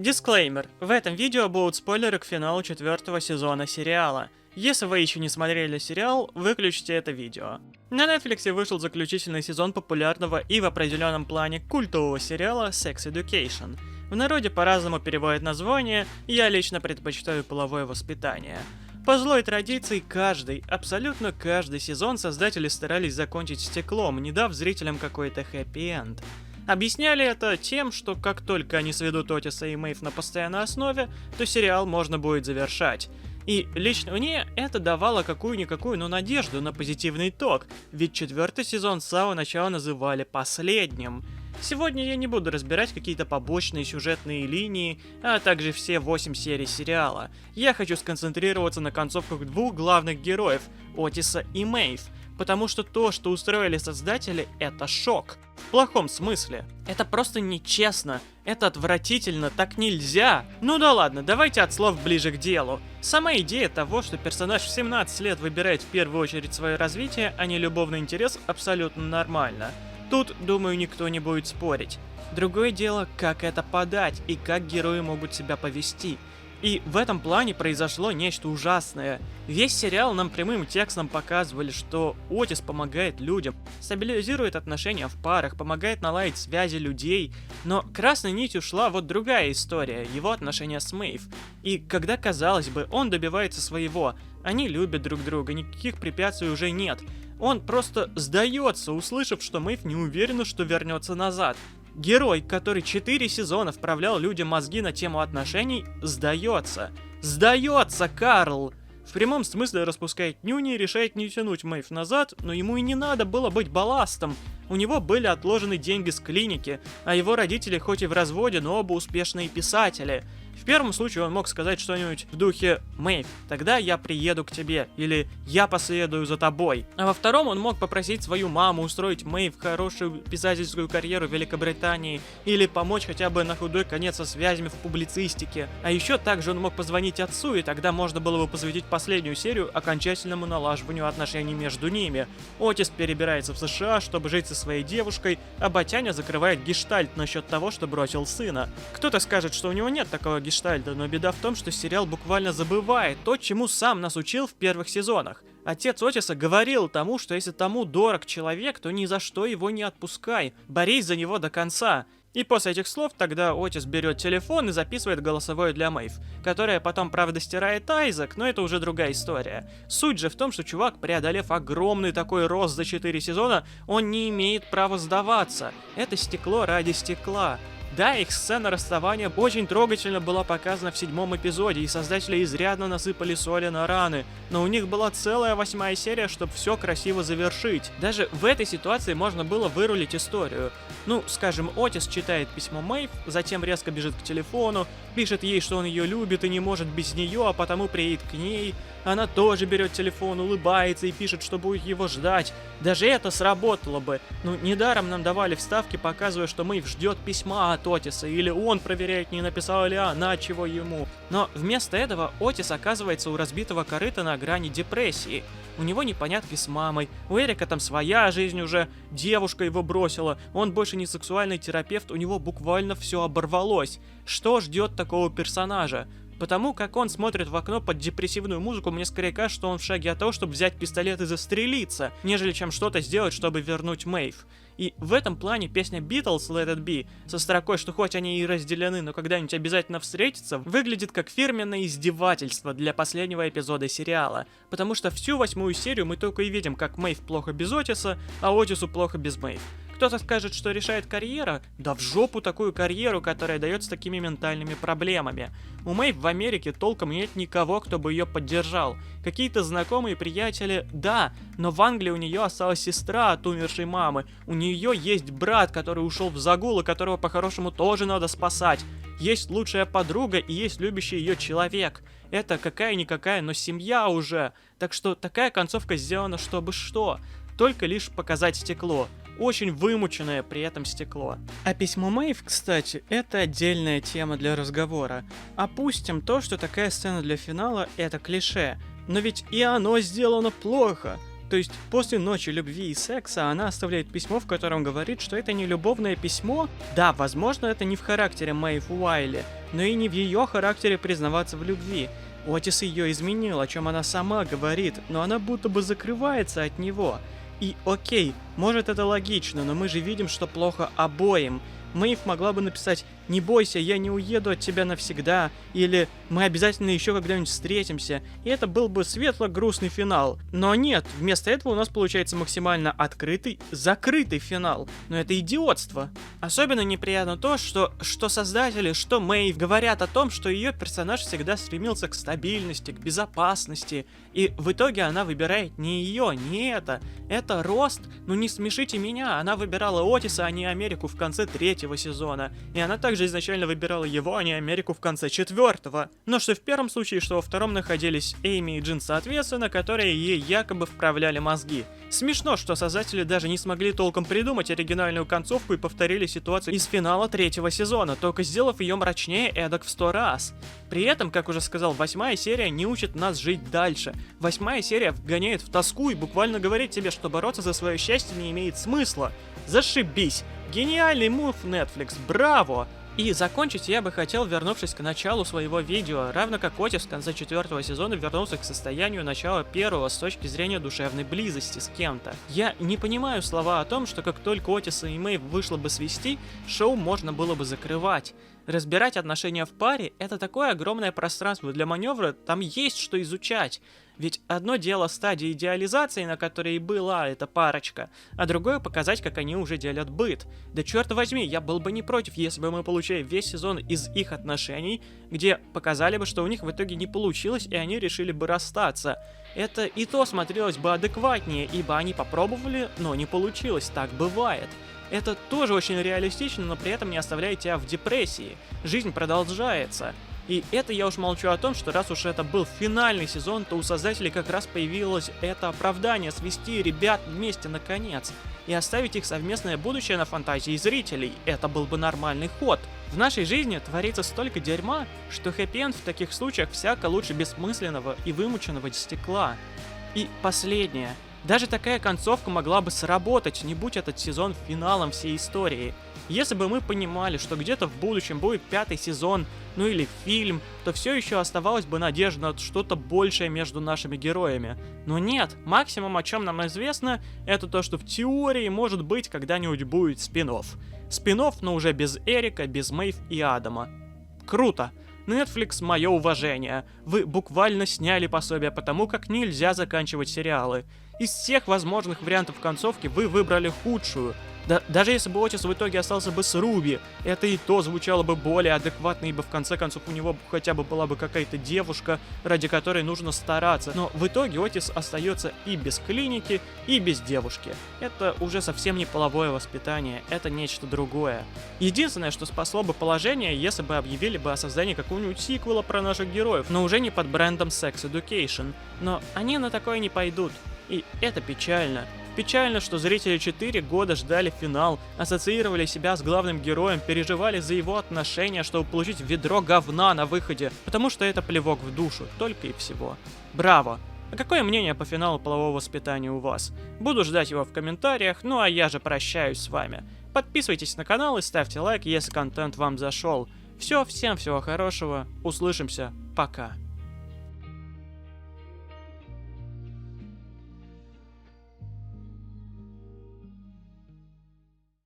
Дисклеймер. В этом видео будут спойлеры к финалу 4-го сезона сериала. Если вы еще не смотрели сериал, выключите это видео. На Netflix вышел заключительный сезон популярного и в определенном плане культового сериала Sex Education. В народе по-разному переводят название, я лично предпочитаю половое воспитание. По злой традиции абсолютно каждый сезон создатели старались закончить стеклом, не дав зрителям какой-то хэппи-энд. Объясняли это тем, что как только они сведут Отиса и Мэйв на постоянной основе, то сериал можно будет завершать. И лично мне это давало какую-никакую, но надежду на позитивный итог, ведь 4-й сезон с самого начала называли последним. Сегодня я не буду разбирать какие-то побочные сюжетные линии, а также все 8 серий сериала. Я хочу сконцентрироваться на концовках двух главных героев, Отиса и Мэйв, потому что то, что устроили создатели, это шок. В плохом смысле. Это просто нечестно. Это отвратительно, так нельзя. Ну да ладно, давайте от слов ближе к делу. Сама идея того, что персонаж в 17 лет выбирает в первую очередь свое развитие, а не любовный интерес, абсолютно нормально. Тут, думаю, никто не будет спорить. Другое дело, как это подать и как герои могут себя повести. И в этом плане произошло нечто ужасное. Весь сериал нам прямым текстом показывали, что Отис помогает людям, стабилизирует отношения в парах, помогает наладить связи людей, но красной нитью шла вот другая история, его отношения с Мэйв. И когда, казалось бы, он добивается своего, они любят друг друга, никаких препятствий уже нет. Он просто сдается, услышав, что Мэйв не уверена, что вернется назад. Герой, который 4 сезона вправлял людям мозги на тему отношений, сдается. Сдается, Карл! В прямом смысле распускает нюни и решает не тянуть Мэйв назад, но ему и не надо было быть балластом. У него были отложены деньги с клиники, а его родители хоть и в разводе, но оба успешные писатели. В первом случае он мог сказать что-нибудь в духе «Мэйв, тогда я приеду к тебе» или «Я последую за тобой». А во втором он мог попросить свою маму устроить Мэйв хорошую писательскую карьеру в Великобритании или помочь хотя бы на худой конец со связями в публицистике. А еще также он мог позвонить отцу, и тогда можно было бы посвятить последнюю серию окончательному налаживанию отношений между ними. Отис перебирается в США, чтобы жить со своей девушкой, а Батяня закрывает гештальт насчет того, что бросил сына. Кто-то скажет, что у него нет такого гештальта, но беда в том, что сериал буквально забывает то, чему сам нас учил в первых сезонах. Отец Отиса говорил тому, что если тому дорог человек, то ни за что его не отпускай, борись за него до конца. И после этих слов тогда Отис берет телефон и записывает голосовое для Мэйв, которое потом, правда, стирает Айзек, но это уже другая история. Суть же в том, что чувак, преодолев огромный такой рост за 4 сезона, он не имеет права сдаваться. Это стекло ради стекла. Да, их сцена расставания очень трогательно была показана в 7-м эпизоде, и создатели изрядно насыпали соли на раны, но у них была целая 8-я серия, чтобы все красиво завершить. Даже в этой ситуации можно было вырулить историю. Ну, скажем, Отис читает письмо Мэйв, затем резко бежит к телефону, пишет ей, что он ее любит и не может без нее, а потому приедет к ней. Она тоже берет телефон, улыбается и пишет, что будет его ждать. Даже это сработало бы. Ну, недаром нам давали вставки, показывая, что Мэйв ждет письма от Отиса, или он проверяет, не написала ли она чего ему. Но вместо этого Отис оказывается у разбитого корыта на грани депрессии. У него непонятки с мамой, у Эрика там своя жизнь уже, девушка его бросила, он больше не сексуальный терапевт, у него буквально все оборвалось. Что ждет такого персонажа? Потому как он смотрит в окно под депрессивную музыку, мне скорее кажется, что он в шаге от того, чтобы взять пистолет и застрелиться, нежели чем что-то сделать, чтобы вернуть Мэйв. И в этом плане песня Beatles Let It Be со строкой, что хоть они и разделены, но когда-нибудь обязательно встретятся, выглядит как фирменное издевательство для последнего эпизода сериала. Потому что всю 8-ю серию мы только и видим, как Мэйв плохо без Отиса, а Отису плохо без Мэйв. Кто-то скажет, что решает карьера? Да в жопу такую карьеру, которая дается такими ментальными проблемами. У Мэйв в Америке толком нет никого, кто бы ее поддержал. Какие-то знакомые приятели, да, но в Англии у нее осталась сестра от умершей мамы. У нее есть брат, который ушел в загул, и которого по-хорошему тоже надо спасать. Есть лучшая подруга и есть любящий ее человек. Это какая-никакая, но семья уже. Так что такая концовка сделана, чтобы что? Только лишь показать стекло. Очень вымученное при этом стекло. А письмо Мэйв, кстати, это отдельная тема для разговора. Опустим то, что такая сцена для финала — это клише. Но ведь и оно сделано плохо. То есть после ночи любви и секса она оставляет письмо, в котором говорит, что это не любовное письмо. Да, возможно, это не в характере Мэйв Уайли, но и не в ее характере признаваться в любви. Отис ее изменил, о чем она сама говорит, но она будто бы закрывается от него. И окей, может это логично, но мы же видим, что плохо обоим. Мэйв могла бы написать «Не бойся, я не уеду от тебя навсегда», или «Мы обязательно еще когда-нибудь встретимся», и это был бы светло-грустный финал. Но нет, вместо этого у нас получается максимально открытый, закрытый финал. Но это идиотство. Особенно неприятно то, что создатели, что Мэйв говорят о том, что ее персонаж всегда стремился к стабильности, к безопасности, и в итоге она выбирает не ее, не это. Это рост, ну не смешите меня, она выбирала Отиса, а не Америку в конце 3-го сезона. И она также изначально выбирала его, а не Америку в конце 4-го. Но что в первом случае, что во втором находились Эйми и Джин соответственно, которые ей якобы вправляли мозги. Смешно, что создатели даже не смогли толком придумать оригинальную концовку и повторили ситуацию из финала 3-го сезона, только сделав ее мрачнее эдак в 100 раз. При этом, как уже сказал, 8-я серия не учит нас жить дальше. 8-я серия вгоняет в тоску и буквально говорит тебе, что бороться за свое счастье не имеет смысла. Зашибись! Гениальный мув Netflix, браво! И закончить я бы хотел, вернувшись к началу своего видео, равно как Отис в конце 4-го сезона вернулся к состоянию начала 1-го с точки зрения душевной близости с кем-то. Я не понимаю слова о том, что как только Отиса и Мэйв вышло бы свести, шоу можно было бы закрывать. Разбирать отношения в паре — это такое огромное пространство для маневра, там есть что изучать. Ведь одно дело стадия идеализации, на которой и была эта парочка, а другое показать, как они уже делят быт. Да черт возьми, я был бы не против, если бы мы получили весь сезон из их отношений, где показали бы, что у них в итоге не получилось, и они решили бы расстаться. Это и то смотрелось бы адекватнее, ибо они попробовали, но не получилось, так бывает. Это тоже очень реалистично, но при этом не оставляет тебя в депрессии. Жизнь продолжается. И это я уж молчу о том, что раз уж это был финальный сезон, то у создателей как раз появилось это оправдание свести ребят вместе наконец и оставить их совместное будущее на фантазии зрителей. Это был бы нормальный ход. В нашей жизни творится столько дерьма, что хэппи-энд в таких случаях всяко лучше бессмысленного и вымученного стекла. И последнее. Даже такая концовка могла бы сработать, не будь этот сезон финалом всей истории. Если бы мы понимали, что где-то в будущем будет 5-й сезон, ну или фильм, то все еще оставалась бы надежда на что-то большее между нашими героями. Но нет, максимум, о чем нам известно, это то, что в теории, может быть, когда-нибудь будет спин-офф. Спин-офф, но уже без Эрика, без Мэйв и Адама. Круто! Netflix, мое уважение. Вы буквально сняли пособие по тому, как нельзя заканчивать сериалы. Из всех возможных вариантов концовки вы выбрали худшую. Даже если бы Отис в итоге остался бы с Руби, это и то звучало бы более адекватно, ибо в конце концов у него хотя бы была бы какая-то девушка, ради которой нужно стараться. Но в итоге Отис остается и без клиники, и без девушки. Это уже совсем не половое воспитание, это нечто другое. Единственное, что спасло бы положение, если бы объявили бы о создании какого-нибудь сиквела про наших героев, но уже не под брендом Sex Education. Но они на такое не пойдут. И это печально. Печально, что зрители 4 года ждали финал, ассоциировали себя с главным героем, переживали за его отношения, чтобы получить ведро говна на выходе, потому что это плевок в душу, только и всего. Браво! А какое мнение по финалу полового воспитания у вас? Буду ждать его в комментариях, ну а я же прощаюсь с вами. Подписывайтесь на канал и ставьте лайк, если контент вам зашел. Все, всем всего хорошего, услышимся, пока.